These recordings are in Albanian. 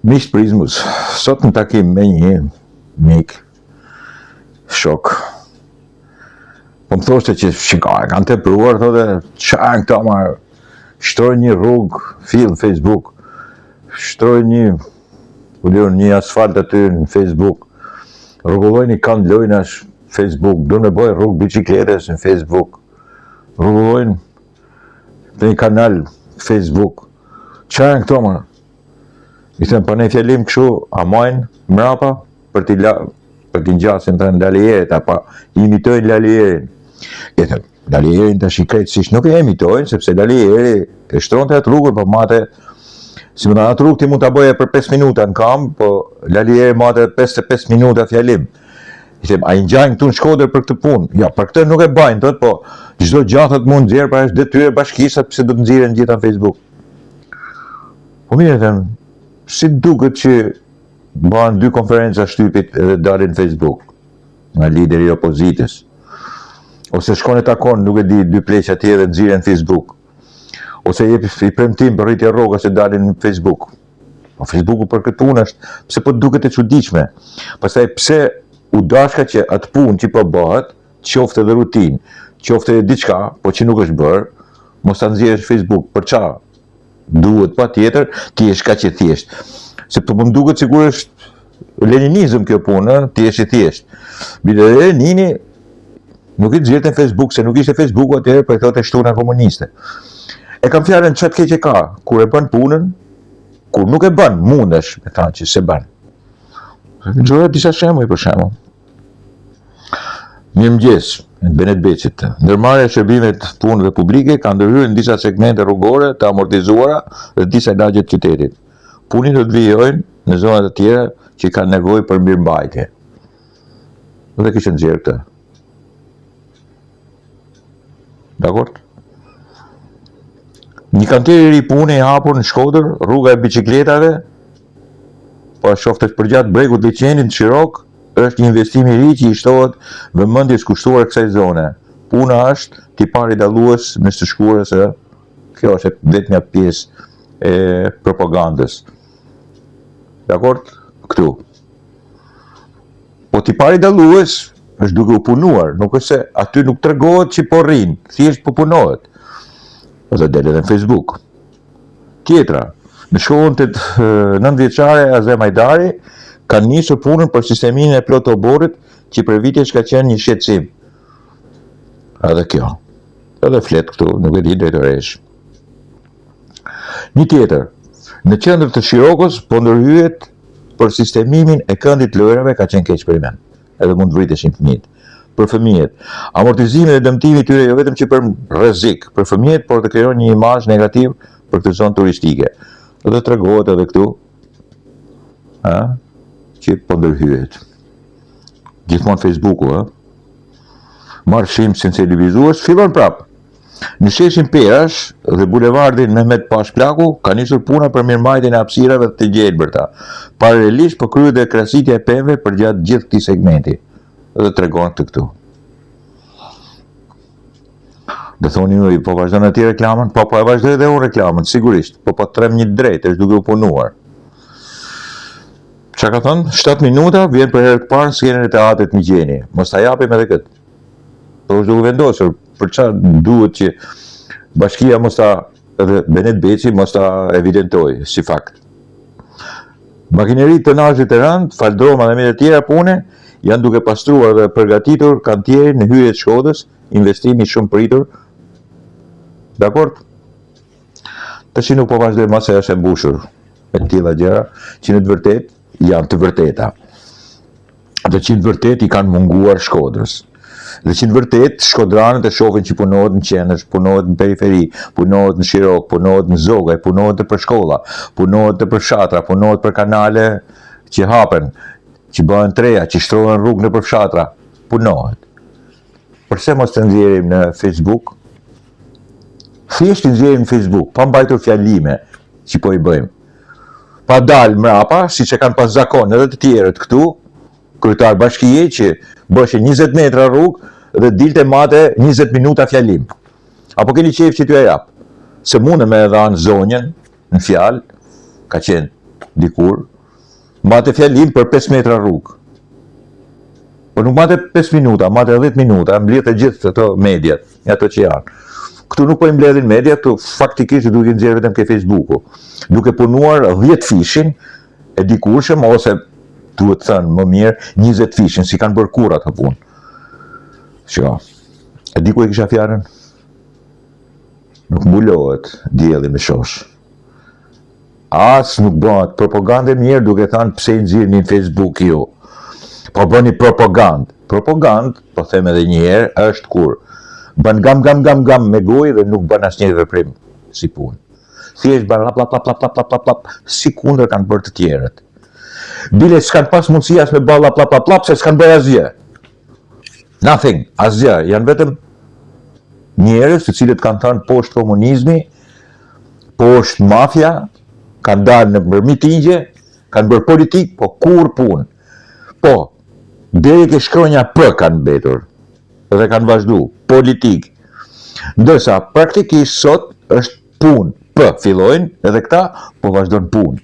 Miqtë Prizmës, sot në takim me një mik, shok. Po më thoshte që shikaj, kanë tepruar, thotë, çajnë këta marë, shtroj një rrugë, fill në Facebook, shtroj një asfalt aty në Facebook, rrugulloj një kanë lojnash Facebook, do me boj rrugë bicikletes në Facebook, rrugullojnë në një kanal Facebook, çajnë këta marë. I thëmë, për ne fjallim këshu, a majnë mrapa për t'i ngjasin të në lalierit, apo imitojnë lalierin. I thëmë, lalierin të shikretësisht nuk e imitojnë, sepse lalieri e shtronte atë rrugën, po mate, si më në atë rrugë ti mund t'a boje për 5 minuta në kam, po lalieri mate 55 minuta fjallim. I thëmë, a i ngjajnë këtu në Shkodër për këtë punë? Ja, për këtë nuk e bajnë, tëtë, po çdo gjatët mund nxjerë, pra është detyre bashkisat pëse do të nxjerën gjitha në Facebook. Po mirë, thëmë, si duket që bëhen 2 konferenca shtypit edhe dalin në Facebook nga lideri i opozitës, ose shkon e takon, nuk e di, 2 pleqa tjerë dhe nxirren në Facebook, ose jep i premtim për rritje rroga se dalin në Facebook. Po Facebooku për këtë punë është, pse po duket e çuditshme. Pastaj pse u dashka që atë punë që po bëhet, qoftë edhe rutinë, qoftë edhe diçka, po që nuk është bërë, mos ta nxjerrësh në Facebook. Për çfarë? Duhet pa tjetër, ti je kaq e thjesht. Se po më duket sigur është leninizëm kjo punë, ti je i thjesht. Bile Lenini nuk i nxjerrte në Facebook, se nuk ishte Facebooku atëherë, po e thotë shtuna komuniste. E kam fjalën çat keq e ka, kur e bën punën, kur nuk e bën, mundesh me thënë që se bën. Gjëra disa shembuj për shembull. Mirëmëngjes, Benet Beqit. Ndërmarrja e shërbimeve punëve publike ka ndërhyrë në disa segmente rrugore të amortizuara dhe disa lagje të qytetit. Punit do të vijojnë në zonat e tjera që kanë nevojë për mirëmbajtje. Dhe kishte nxjerrë këtë. Dakor? Një kantier i ri pune i hapur në Shkodër, rruga e bicikletave, po shoftet përgjatë bregut liçenit në Shirok, është një investim i ri që i shtohet vëmendjes kushtuar kësaj zone. Puna është tipari dallues mes të shkurës, kjo është vetëm një pjesë e propagandës. Dakor? Këtu. Po tipari dallues është duke u punuar, nuk është se aty nuk tregohet që po rrin, thjesht po punohet. Ose del edhe në Facebook. Tjetra, në shkollën të 9 vjeçare Azem Hajdari kanë nisur punën për sistemimin e plot oborrit që për vitesh ka qenë një shqetësim. Edhe kjo. Edhe flet këtu, nuk e di drejtoresh. Një tjetër, në qendër të Shirokës po ndërhyet për sistemimin e këndit lojrave, ka qenë keq për men. Edhe mund vriteshin fëmijët. Për fëmijët, amortizimi dhe dëmtimi i tyre jo vetëm që për rrezik për fëmijët, por të krijon një imazh negativ për këtë zonë turistike. Edhe tregohet edhe këtu, që po ndërhyet. Gjithmonë Facebooku, marrshim sensibilizues, fillon prap. Në sheshin Perash dhe bulevardin Mehmet Pash Plaku ka nisur puna për mirëmbajtjen e hapësirave të gjelbërta. Paralelisht po kryhet dhe krahasitja e pemëve përgjatë gjithë këtij segmenti. Dhe tregon këtë këtu. Do thoni ju, po vazhdon aty reklamën? Po e vazhdoj edhe unë reklamën, sigurisht. Po trem një drejtë, është duke u punuar. Çka ka thënë? 7 minuta vjen për herë të parë në skenën e teatrit Migjeni. Mos ta japim edhe këtë. Po është duke vendosur për çfarë duhet që bashkia mos ta, edhe Benet Beqi mos ta evidentoj si fakt. Makineri tonazhit të rënd, faldroma dhe me të tjera pune janë duke pastruar dhe përgatitur kantierin në hyrje të Shkodës, investimi shumë pritur. Dakor? Tash nuk po vazhdoj më se është e mbushur me të tilla gjëra që në të vërtetë janë të vërteta. Dhe që në vërtet i kanë munguar Shkodrës. Dhe që në vërtet shkodranët e shohin që punohet në qendër, punohet në periferi, punohet në Shirok, punohet në Zogaj, punohet për shkolla, punohet për fshatra, punohet për kanale që hapen, që bëhen treja, që shtrohen rrugë në për fshatra, punohet. Përse mos të nxjerrim në Facebook? Thjesht të nxjerrim në Facebook, pa mbajtur fjallime që po i bëjmë. Pa dalë mrapa, si që kanë pas zakon edhe të tjerët këtu, kryetar bashkije që bëshe 20 metra rrugë dhe dilte mate 20 minuta fjallim. Apo keni qef që t'ju e jap? Se mune me edhe anë zonjën, në fjalë, ka qenë dikur, Mate fjalim për 5 metra rrugë. Po nuk mate 5 minuta, mate 10 minuta, mbledh e gjithë të mediat, ato që janë. Këtu nuk po i mbledhin media, këtu faktikisht duke nxjerrë vetëm ke Facebooku. Duke punuar 10 fishin e dikurshëm, ose duhet thënë më mirë 20 fishin, si kanë bërë kurrë atë punë. Shiko, e di ku e kisha fjalën? Nuk mbulohet dielli me shosh. As nuk bëhet propagandë mirë duke thënë pse i nxirrni në Facebook ju. Po bëni propagandë. Propagandë, po them edhe një herë, është kur bën gam me gojë dhe nuk bën asnjë veprim si punë. Thjesht bën lap, si kundër kanë bërë të tjerët. Bile s'kan pas mundësi as me bën lap, se s'kan bërë asgjë. Nothing, asgjë. Janë vetëm njerëz të cilët kanë thënë poshtë komunizmi, poshtë mafia, kanë dalë në mitingje, kanë bërë politikë, po kur punë. Po, deri ke shkronja P kanë mbetur dhe kanë vazhdu, politikë. Ndërsa praktikisht sot është punë, P fillojnë edhe këta po vazhdojnë punë.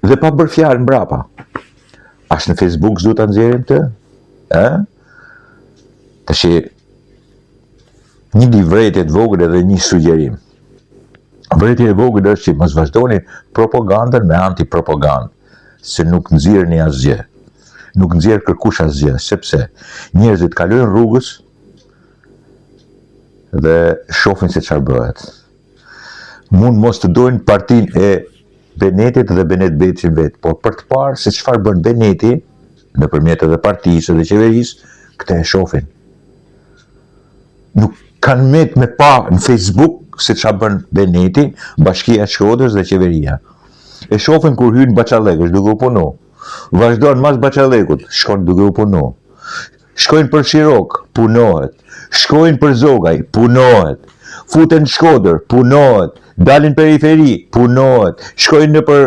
Dhe pa bërë fjalë mbrapa. As në Facebook s'du ta nxjerrim të? Tash një livretje të vogël edhe një sugjerim. Vërejtja e vogël është që mos vazhdoni propagandën me antipropagandë, se nuk nxjerrni asgjë. Nuk nxjerr kërkush asgjë, sepse njerëzit kalojnë rrugës dhe shohin se çfarë bëhet. Mund mos të dojnë partinë e Benetit dhe Benet Beçin vetë, por për të parë se çfarë bën Beneti nëpërmjet edhe partisë dhe qeverisë, këtë e shohin. Nuk kanë me pa në Facebook se çfarë bën Beneti, Bashkia e Shkodrës dhe qeveria. E shohin kur hyn Baçallek, është duke u punu. Vazhdon mas Baçallekut, shkon duke u punu. Shkojnë për Shirok, punohet. Shkojnë për Zogaj, punohet. Futen në Shkodër, punohet. Dalin periferi, punohet. Shkojnë në për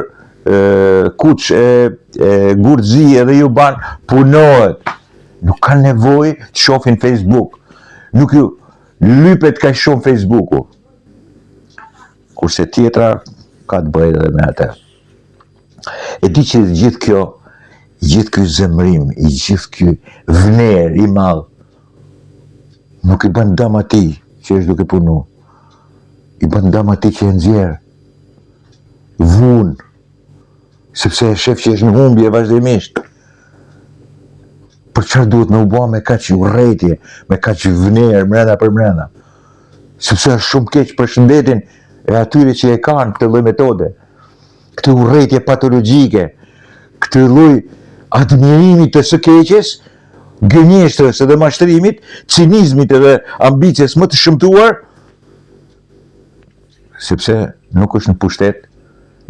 Kuç, Gurxhi edhe Juban, punohet. Nuk kanë nevojë të shohin Facebook. Nuk ju lypet ka shumë Facebooku. Kurse tjetra ka të bëjë edhe me atë. E di që gjithë ky zemrim, gjithë ky vlerë i madh, nuk i bën dëm atij që është duke punu. I bën dëm atij që e nxjerr. Vun, sepse e shef që është në humbje vazhdimisht. Për çfarë duhet me u bë me kaq urrëtie, me kaq vlerë brenda për brenda? Sepse është shumë keq për shëndetin e atyre që e kanë këtë lloj metode. Këtë urrëtie patologjike, këtë lloj admirimi të së keqes, gënjeshtrës edhe mashtrimit, cinizmit edhe ambicjes më të shëmtuar, sepse nuk është në pushtet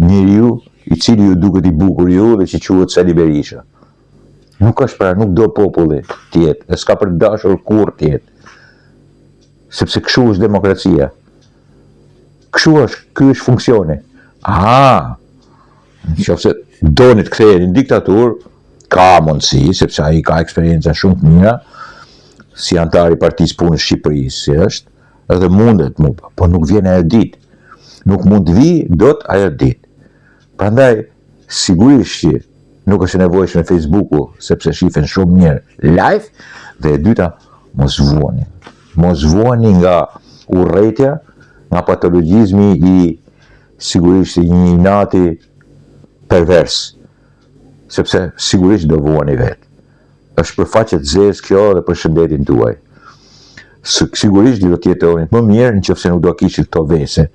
njeriu i cili ju duket i bukur ju dhe që quhet Sali Berisha. Nuk është pra, nuk do populli tjetë, e s'ka për dashur kur tjetë. Sepse kështu është demokracia. Kështu është, ky është funksioni. Nëse doni të ktheheni në diktaturë, ka mundësi, sepse ai ka eksperjenca shumë të mira, si antar i Partisë Punës Shqipërisë, si është, edhe mundet më, po nuk vjen ajo ditë. Nuk mund të vi dot ajo ditë. Prandaj, sigurisht që nuk është e nevojshme Facebooku, sepse shifen shumë mirë live, dhe e dyta, mos vuani. Mos vuani nga urrëtia, nga patologjizmi i sigurisht i një inati pervers, sepse sigurisht do vuani vetë. Është për faqe të zezë kjo dhe për shëndetin tuaj. Sigurisht do të jetoni më mirë nëse nuk do kishit këto vese,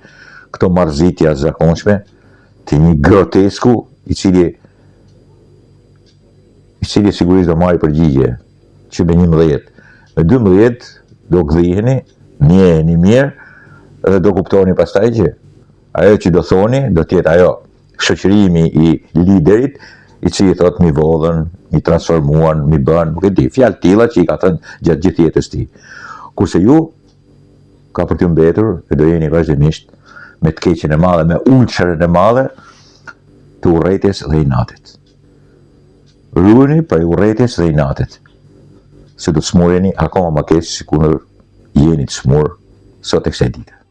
këto marrëzitja zakonshme të një grotesku i cili sigurisht do marrë përgjigje që me 11. Me 12 do gdhiheni, njeheni mirë dhe do kuptoni pastaj që ajo që do thoni do tjetë ajo shoqërimi i liderit i cili thot mi vodhen, mi transformuan, mi bën, nuk e di, fjalë tilla që i ka thënë gjatë gjithë jetës tij. Kurse ju ka për t'ju mbetur e do jeni vazhdimisht me të keqen e madhe, me ulçërën e madhe të urrëties dhe inatit. Ruheni për urrëties dhe inatit, se do të smureni akoma më keq se kur jeni të smur sot e kësaj dite.